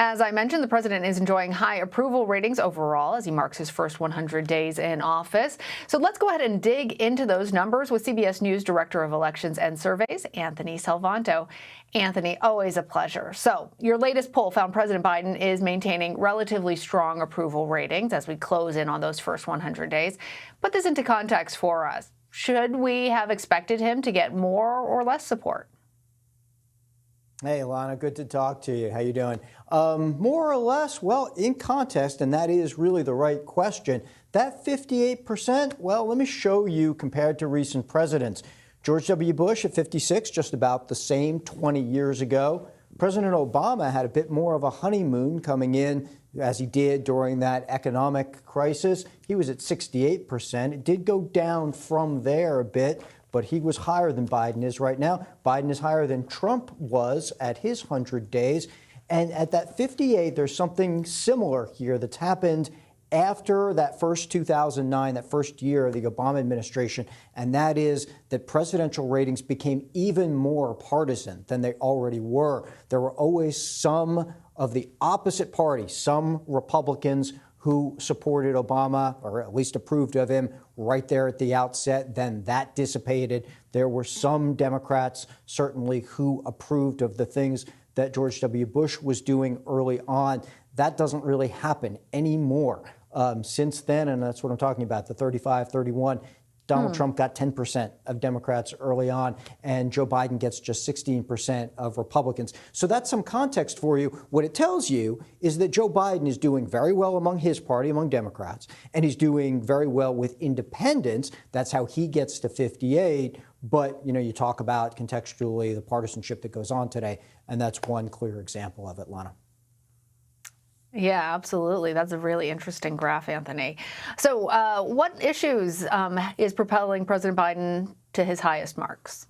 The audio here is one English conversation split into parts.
As I mentioned, the president is enjoying high approval ratings overall as he marks his first 100 days in office. So let's go ahead and dig into those numbers with CBS News Director of Elections and Surveys, Anthony Salvanto. Anthony, always a pleasure. So your latest poll found President Biden is maintaining relatively strong approval ratings as we close in on those first 100 days. Put this into context for us. Should we have expected him to get more or less support? Hey, Lana, good to talk to you. How you doing? More or less, well, in context, and that is really the right question, that 58%, well, let me show you compared to recent presidents. George W. Bush at 56, just about the same 20 years ago. President Obama had a bit more of a honeymoon coming in, as he did during that economic crisis. He was at 68%. It did go down from there a bit, but he was higher than Biden is right now. Biden is higher than Trump was at his 100 days. And at that 58, there's something similar here that's happened after that first 2009, that first year of the Obama administration, and that is that presidential ratings became even more partisan than they already were. There were always some of the opposite party, some Republicans who supported Obama, or at least approved of him right there at the outset. Then that dissipated. There were some Democrats, certainly, who approved of the things that George W. Bush was doing early on. That doesn't really happen anymore. Since then, and that's what I'm talking about, the 35, 31, Donald Trump got 10% of Democrats early on, and Joe Biden gets just 16% of Republicans. So that's some context for you. What it tells you is that Joe Biden is doing very well among his party, among Democrats, and he's doing very well with independents. That's how he gets to 58. But, you know, you talk about contextually the partisanship that goes on today, and that's one clear example of it, Lana. Yeah, absolutely. That's a really interesting graph, Anthony. So what issues is propelling President Biden to his highest marks?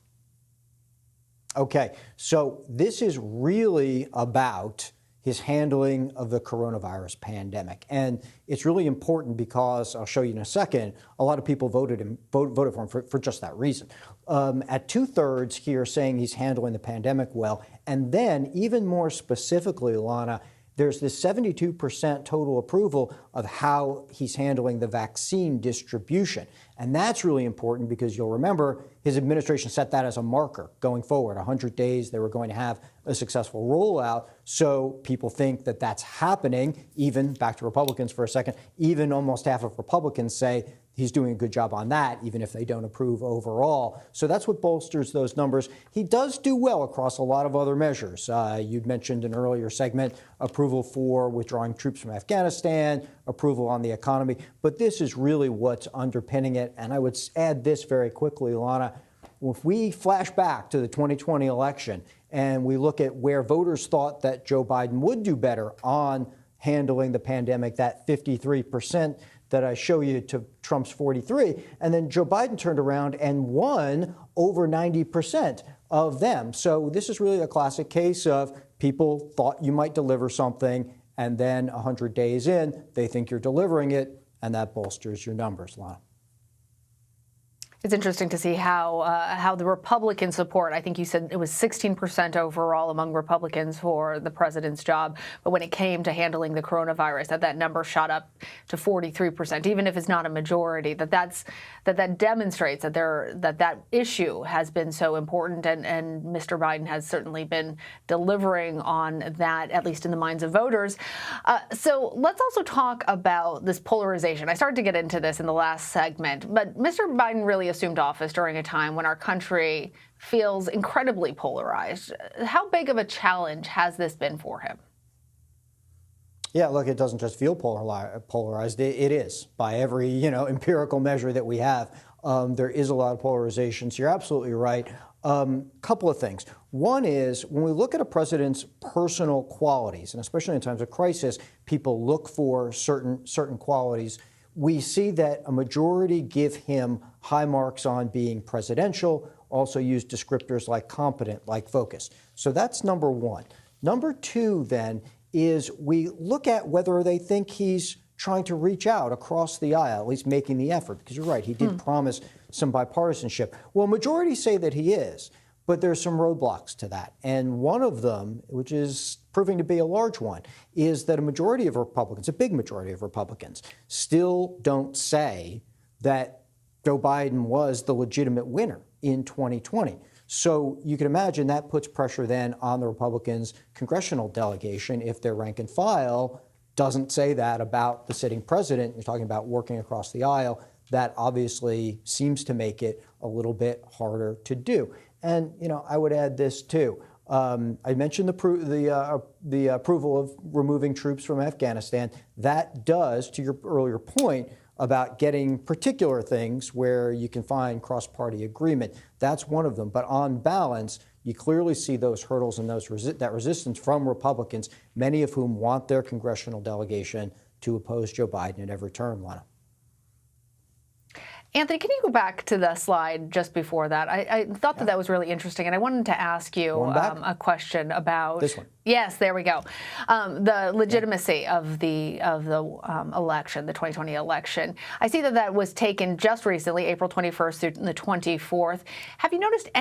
Okay, so this is really about his handling of the coronavirus pandemic. And it's really important because, I'll show you in a second, a lot of people voted for him for just that reason. At 2/3 here saying he's handling the pandemic well. And then even more specifically, Lana, there's this 72% total approval of how he's handling the vaccine distribution. And that's really important because you'll remember his administration set that as a marker going forward. 100 days, they were going to have a successful rollout. So people think that that's happening. Even, back to Republicans for a second, even almost half of Republicans say he's doing a good job on that, even if they don't approve overall. So that's what bolsters those numbers. He does do well across a lot of other measures. You'd mentioned in an earlier segment, approval for withdrawing troops from Afghanistan, approval on the economy. But this is really what's underpinning it. And I would add this very quickly, Lana. If we flash back to the 2020 election and we look at where voters thought that Joe Biden would do better on handling the pandemic, that 53% that I show you to Trump's 43, and then Joe Biden turned around and won over 90% of them. So this is really a classic case of people thought you might deliver something, and then 100 days in, they think you're delivering it, and that bolsters your numbers, Lana. It's interesting to see how the Republican support, I think you said it was 16% overall among Republicans for the president's job. But when it came to handling the coronavirus, that number shot up to 43%, even if it's not a majority, that demonstrates that that issue has been so important. And Mr. Biden has certainly been delivering on that, at least in the minds of voters. So let's also talk about this polarization. I started to get into this in the last segment, but Mr. Biden really assumed office during a time when our country feels incredibly polarized. How big of a challenge has this been for him? Yeah, look, it doesn't just feel polarized. It is by every, empirical measure that we have. There is a lot of polarization. So you're absolutely right. Couple of things. One is when we look at a president's personal qualities, and especially in times of crisis, people look for certain qualities. We see that a majority give him high marks on being presidential, also use descriptors like competent, like focused. So that's number one. Number two, then, is we look at whether they think he's trying to reach out across the aisle, at least making the effort, because you're right, he did promise some bipartisanship. Well, majorities say that he is, But there's some roadblocks to that. And one of them, which is proving to be a large one, is that a majority of Republicans, a big majority of Republicans, still don't say that Joe Biden was the legitimate winner in 2020. So you can imagine that puts pressure then on the Republicans' congressional delegation if their rank and file doesn't say that about the sitting president. You're talking about working across the aisle. That obviously seems to make it a little bit harder to do. And, I would add this too. I mentioned the approval of removing troops from Afghanistan. That does, to your earlier point, about getting particular things where you can find cross-party agreement. That's one of them. But on balance, you clearly see those hurdles and that resistance from Republicans, many of whom want their congressional delegation to oppose Joe Biden at every turn, Lana. Anthony, can you go back to the slide just before that? I thought that was really interesting, and I wanted to ask you a question about this one. Yes, there we go. The legitimacy of the election, the 2020 election. I see that was taken just recently, April 21st through the 24th. Have you noticed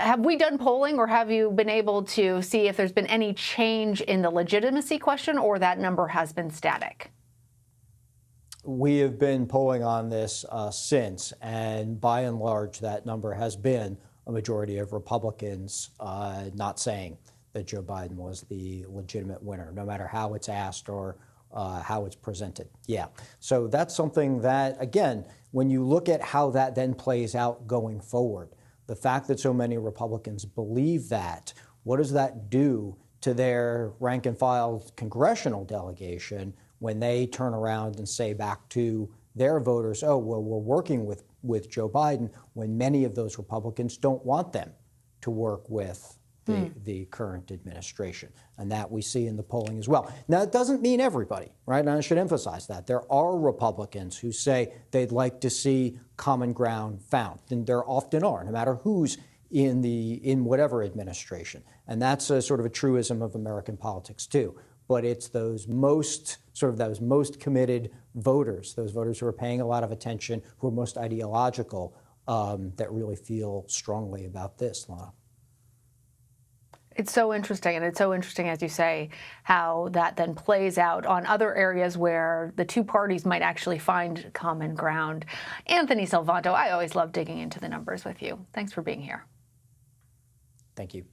have we done polling, or have you been able to see if there's been any change in the legitimacy question, or that number has been static? We have been polling on this since, and by and large, that number has been a majority of Republicans not saying that Joe Biden was the legitimate winner, no matter how it's asked or how it's presented. Yeah. So that's something that, again, when you look at how that then plays out going forward, the fact that so many Republicans believe that, what does that do to their rank and file congressional delegation when they turn around and say back to their voters, oh, well, we're working with Joe Biden, when many of those Republicans don't want them to work with the current administration. And that we see in the polling as well. Now, it doesn't mean everybody, right? And I should emphasize that. There are Republicans who say they'd like to see common ground found. And there often are, no matter who's in whatever administration. And that's a sort of a truism of American politics, too. But it's those most committed voters, those voters who are paying a lot of attention, who are most ideological, that really feel strongly about this, Lana. It's so interesting, and it's so interesting, as you say, how that then plays out on other areas where the two parties might actually find common ground. Anthony Salvanto, I always love digging into the numbers with you. Thanks for being here. Thank you.